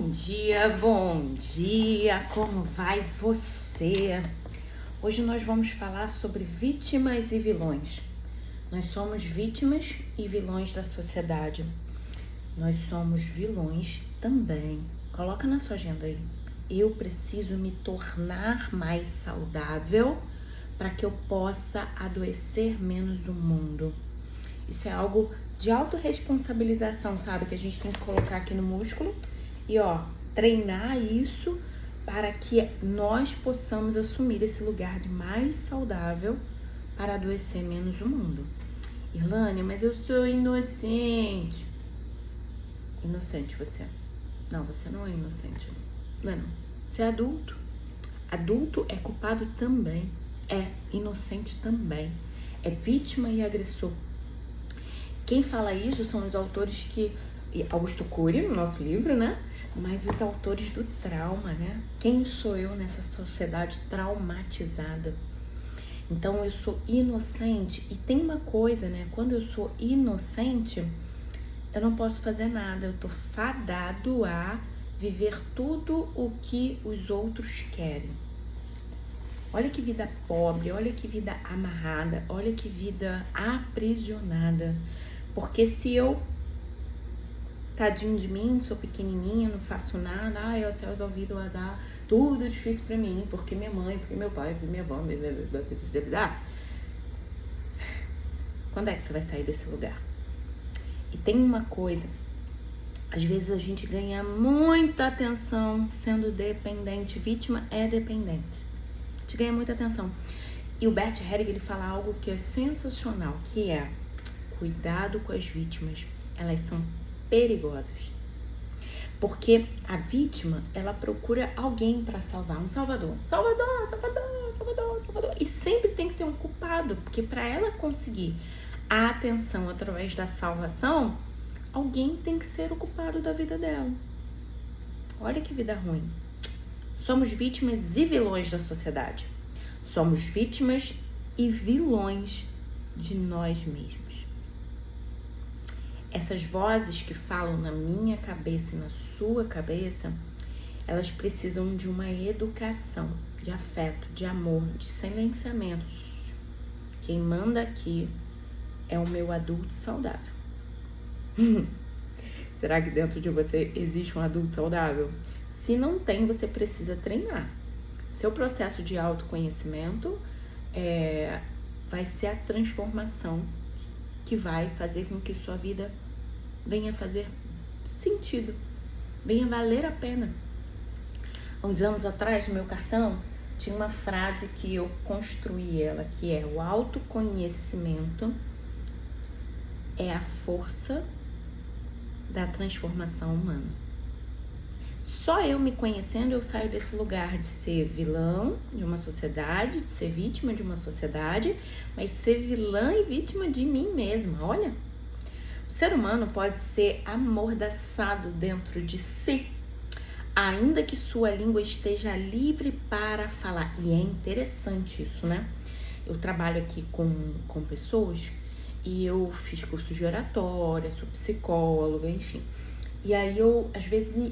Bom dia, como vai você? Hoje nós vamos falar sobre vítimas e vilões. Nós somos vítimas e vilões da sociedade. Nós somos vilões também. Coloca na sua agenda aí. Eu preciso me tornar mais saudável para que eu possa adoecer menos o mundo. Isso é algo de autorresponsabilização, sabe? Que a gente tem que colocar aqui no músculo e, treinar isso para que nós possamos assumir esse lugar de mais saudável para adoecer menos o mundo. Irlânia, mas eu sou inocente. Inocente você? Não, você não é inocente. Não é não. Você é adulto. Adulto é culpado também. É inocente também. É vítima e agressor. Quem fala isso são os autores Augusto Cury, no nosso livro, né? Mas os autores do trauma, né? Quem sou eu nessa sociedade traumatizada? Então, eu sou inocente. E tem uma coisa, né? Quando eu sou inocente, eu não posso fazer nada. Eu tô fadado a viver tudo o que os outros querem. Olha que vida pobre, olha que vida amarrada, olha que vida aprisionada. Porque se eu, tadinho de mim, sou pequenininha, não faço nada, ó céus, ouvido, azar, tudo é difícil pra mim, porque minha mãe, porque meu pai, porque minha avó, quando é que você vai sair desse lugar? E tem uma coisa, às vezes a gente ganha muita atenção sendo dependente, vítima é dependente. A gente ganha muita atenção. E o Bert Hellinger, ele fala algo que é sensacional, que é cuidado com as vítimas, elas são perigosas. Porque a vítima, ela procura alguém para salvar, um salvador. Salvador. E sempre tem que ter um culpado, porque para ela conseguir a atenção através da salvação, alguém tem que ser o culpado da vida dela. Olha que vida ruim. Somos vítimas e vilões da sociedade. Somos vítimas e vilões de nós mesmos. Essas vozes que falam na minha cabeça e na sua cabeça, elas precisam de uma educação, de afeto, de amor, de silenciamento. Quem manda aqui é o meu adulto saudável. Será que dentro de você existe um adulto saudável? Se não tem, você precisa treinar. Seu processo de autoconhecimento vai ser a transformação que vai fazer com que sua vida venha fazer sentido, venha valer a pena. Há uns anos atrás, no meu cartão, tinha uma frase que eu construí ela, que é: o autoconhecimento é a força da transformação humana. Só eu me conhecendo, eu saio desse lugar de ser vilão de uma sociedade, de ser vítima de uma sociedade, mas ser vilã e vítima de mim mesma. Olha, o ser humano pode ser amordaçado dentro de si, ainda que sua língua esteja livre para falar. E é interessante isso, né? Eu trabalho aqui com pessoas e eu fiz curso de oratória, sou psicóloga, enfim. E aí eu, às vezes,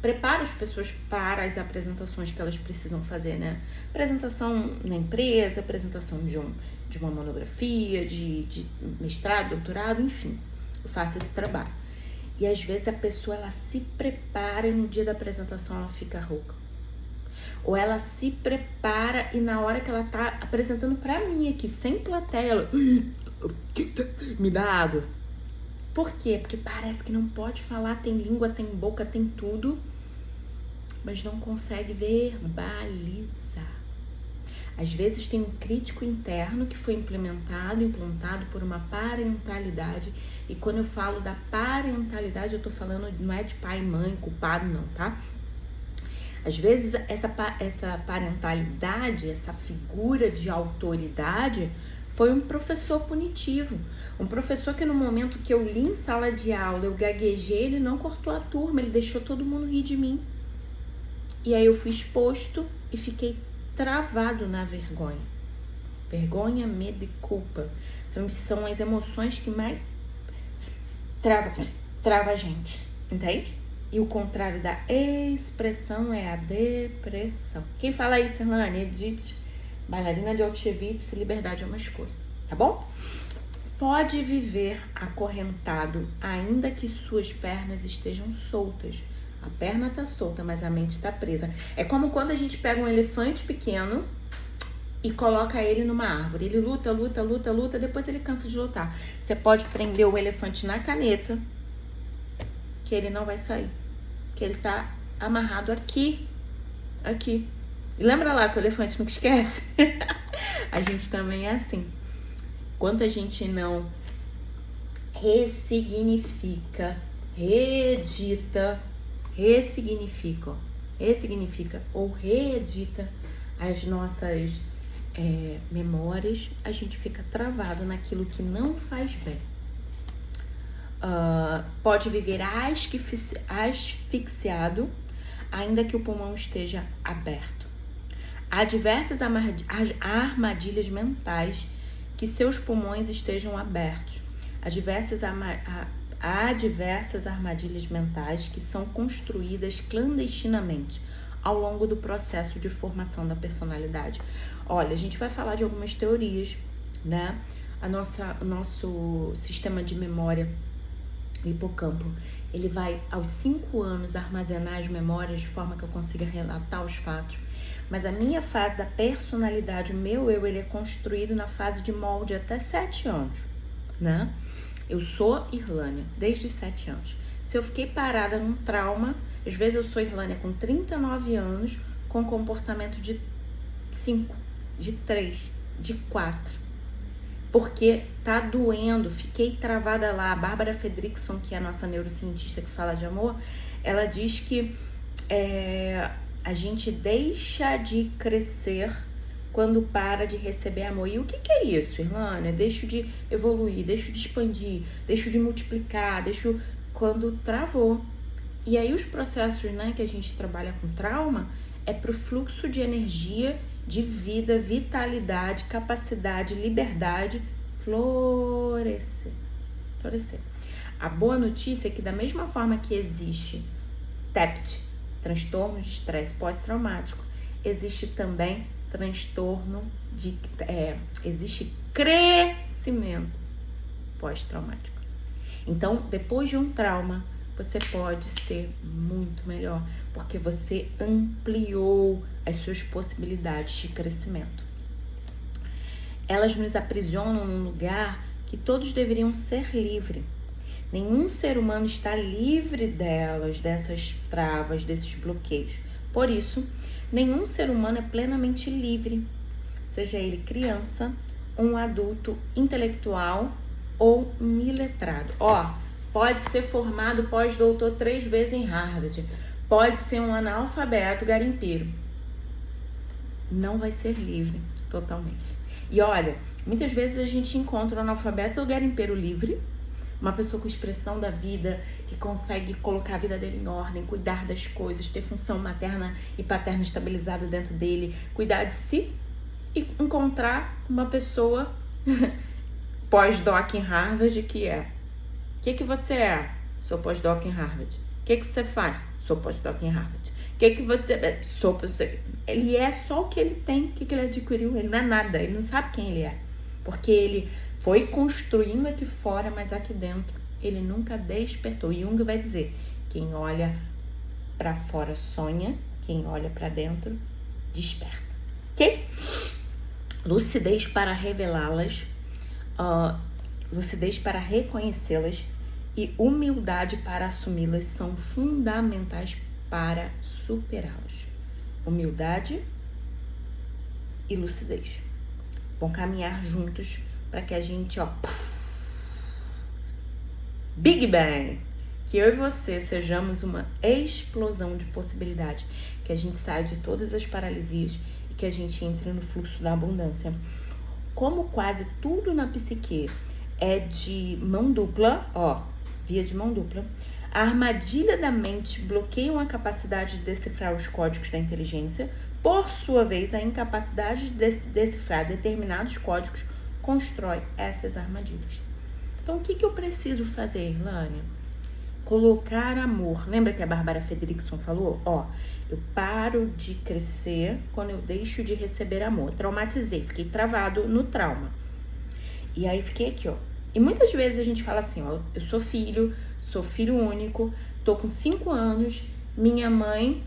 preparo as pessoas para as apresentações que elas precisam fazer, né? Apresentação na empresa, apresentação de uma monografia, de mestrado, doutorado, enfim. Eu faço esse trabalho. E às vezes a pessoa, ela se prepara e no dia da apresentação ela fica rouca. Ou ela se prepara e na hora que ela tá apresentando pra mim aqui, sem plateia, ela me dá água. Por quê? Porque parece que não pode falar, tem língua, tem boca, tem tudo, mas não consegue verbalizar. Às vezes tem um crítico interno que foi implantado por uma parentalidade, e quando eu falo da parentalidade, eu tô falando, não é de pai e mãe, culpado não, tá? Às vezes essa parentalidade, essa figura de autoridade, foi um professor punitivo, um professor que no momento que eu li em sala de aula, eu gaguejei, ele não cortou a turma, ele deixou todo mundo rir de mim. E aí eu fui exposto e fiquei travado na vergonha. Vergonha, medo e culpa são as emoções que mais trava a gente, entende? E o contrário da expressão é a depressão. Quem fala isso, Irlane? Edith, bailarina de Auschwitz, liberdade é uma escolha, tá bom? Pode viver acorrentado, ainda que suas pernas estejam soltas. A perna tá solta, mas a mente tá presa. É como quando a gente pega um elefante pequeno e coloca ele numa árvore. Ele luta, luta, luta, luta, depois ele cansa de lutar. Você pode prender o elefante na caneta, que ele não vai sair. Que ele tá amarrado aqui. Aqui. E lembra lá que o elefante nunca esquece? A gente também é assim. Enquanto a gente não ressignifica, ressignifica ou reedita as nossas memórias, a gente fica travado naquilo que não faz bem. Pode viver asfixiado, ainda que o pulmão esteja aberto. Há diversas armadilhas mentais que seus pulmões estejam abertos. Há diversas armadilhas mentais que são construídas clandestinamente ao longo do processo de formação da personalidade. Olha, a gente vai falar de algumas teorias, né? O nosso sistema de memória, o hipocampo, ele vai aos 5 anos armazenar as memórias de forma que eu consiga relatar os fatos. Mas a minha fase da personalidade, o meu eu, ele é construído na fase de molde até 7 anos, né? Eu sou Irlânia desde 7 anos. Se eu fiquei parada num trauma, às vezes eu sou Irlânia com 39 anos, com comportamento de 5, de 3, de 4. Porque tá doendo, fiquei travada lá. A Bárbara Fredrickson, que é a nossa neurocientista que fala de amor, ela diz que a gente deixa de crescer quando para de receber amor. E o que é isso, Irlânia? Deixo de evoluir, deixo de expandir, deixo de multiplicar, quando travou. E aí os processos, né, que a gente trabalha com trauma é pro fluxo de energia, de vida, vitalidade, capacidade, liberdade, florescer. A boa notícia é que da mesma forma que existe TEPT, transtorno de estresse pós-traumático, existe também existe crescimento pós-traumático. Então, depois de um trauma, você pode ser muito melhor, porque você ampliou as suas possibilidades de crescimento. Elas nos aprisionam num lugar que todos deveriam ser livres. Nenhum ser humano está livre delas, dessas travas, desses bloqueios. Por isso, nenhum ser humano é plenamente livre, seja ele criança, um adulto intelectual ou um iletrado. Pode ser formado pós-doutor 3 vezes em Harvard, pode ser um analfabeto garimpeiro. Não vai ser livre totalmente. E olha, muitas vezes a gente encontra um analfabeto ou garimpeiro livre, uma pessoa com expressão da vida, que consegue colocar a vida dele em ordem, cuidar das coisas, ter função materna e paterna estabilizada dentro dele, cuidar de si, e encontrar uma pessoa pós-doc em Harvard que é: o que você é? Sou pós-doc em Harvard. O que você faz? Sou pós-doc em Harvard. O que você é? Sou pós-doc. Ele é só o que ele tem, o que ele adquiriu. Ele não é nada, ele não sabe quem ele é. Porque ele foi construindo aqui fora, mas aqui dentro ele nunca despertou. Jung vai dizer: quem olha para fora sonha, quem olha para dentro desperta. Ok? Lucidez para revelá-las, lucidez para reconhecê-las e humildade para assumi-las são fundamentais para superá-las. Humildade e lucidez vão caminhar juntos para que a gente, Big Bang, que eu e você sejamos uma explosão de possibilidade, que a gente saia de todas as paralisias e que a gente entre no fluxo da abundância. Como quase tudo na psique é de mão dupla, via de mão dupla, a armadilha da mente bloqueia a capacidade de decifrar os códigos da inteligência. Por sua vez, a incapacidade de decifrar determinados códigos constrói essas armadilhas. Então, o que eu preciso fazer, Irlânia? colocar amor. Lembra que a Bárbara Fredrickson falou? Ó, eu paro de crescer quando eu deixo de receber amor. Traumatizei, fiquei travado no trauma. E aí fiquei aqui, ó. E muitas vezes a gente fala assim, ó, eu sou filho único, tô com 5 anos, minha mãe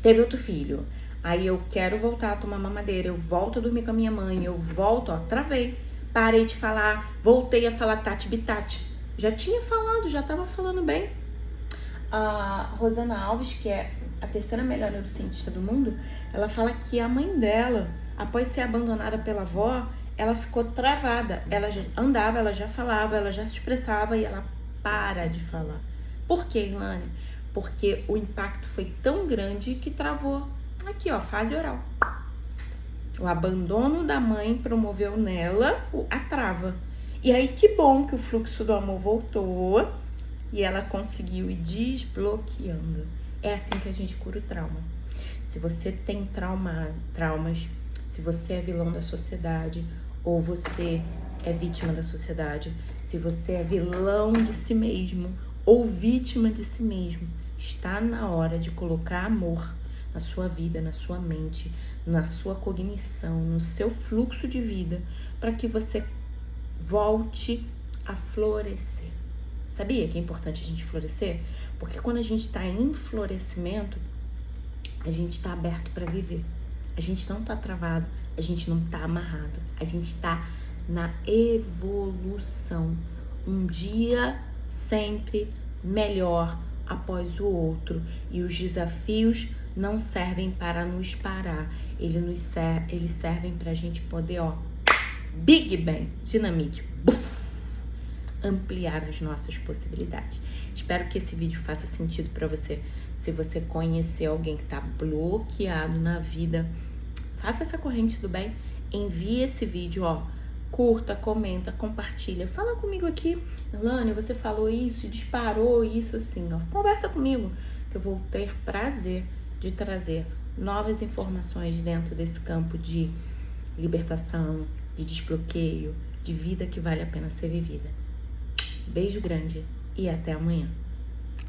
teve outro filho. Aí eu quero voltar a tomar mamadeira, eu volto a dormir com a minha mãe, eu volto, ó, travei. Parei de falar, voltei a falar tati bitati. Já tinha falado, já tava falando bem. A Rosana Alves, que é a terceira melhor neurocientista do mundo, ela fala que a mãe dela, após ser abandonada pela avó, ela ficou travada. Ela já andava, ela já falava, ela já se expressava e ela para de falar. Por quê, Irlane? Porque o impacto foi tão grande que travou. Aqui, ó, fase oral. O abandono da mãe promoveu nela a trava. E aí, que bom que o fluxo do amor voltou e ela conseguiu ir desbloqueando. É assim que a gente cura o trauma. Se você tem traumas, se você é vilão da sociedade ou você é vítima da sociedade, se você é vilão de si mesmo ou vítima de si mesmo, está na hora de colocar amor na sua vida, na sua mente, na sua cognição, no seu fluxo de vida, para que você volte a florescer. Sabia que é importante a gente florescer? Porque quando a gente está em florescimento, a gente está aberto para viver. A gente não está travado, a gente não está amarrado, a gente está na evolução. Um dia sempre melhor após o outro. E os desafios não servem para nos parar, eles servem para a gente poder, ó, Big Bang, dinamite, buf, ampliar as nossas possibilidades. Espero que esse vídeo faça sentido para você. Se você conhecer alguém que está bloqueado na vida, faça essa corrente do bem, envie esse vídeo, ó, curta, comenta, compartilha, fala comigo aqui, Irlane, você falou isso, disparou isso assim, ó, conversa comigo, que eu vou ter prazer de trazer novas informações dentro desse campo de libertação, de desbloqueio, de vida que vale a pena ser vivida. Beijo grande e até amanhã.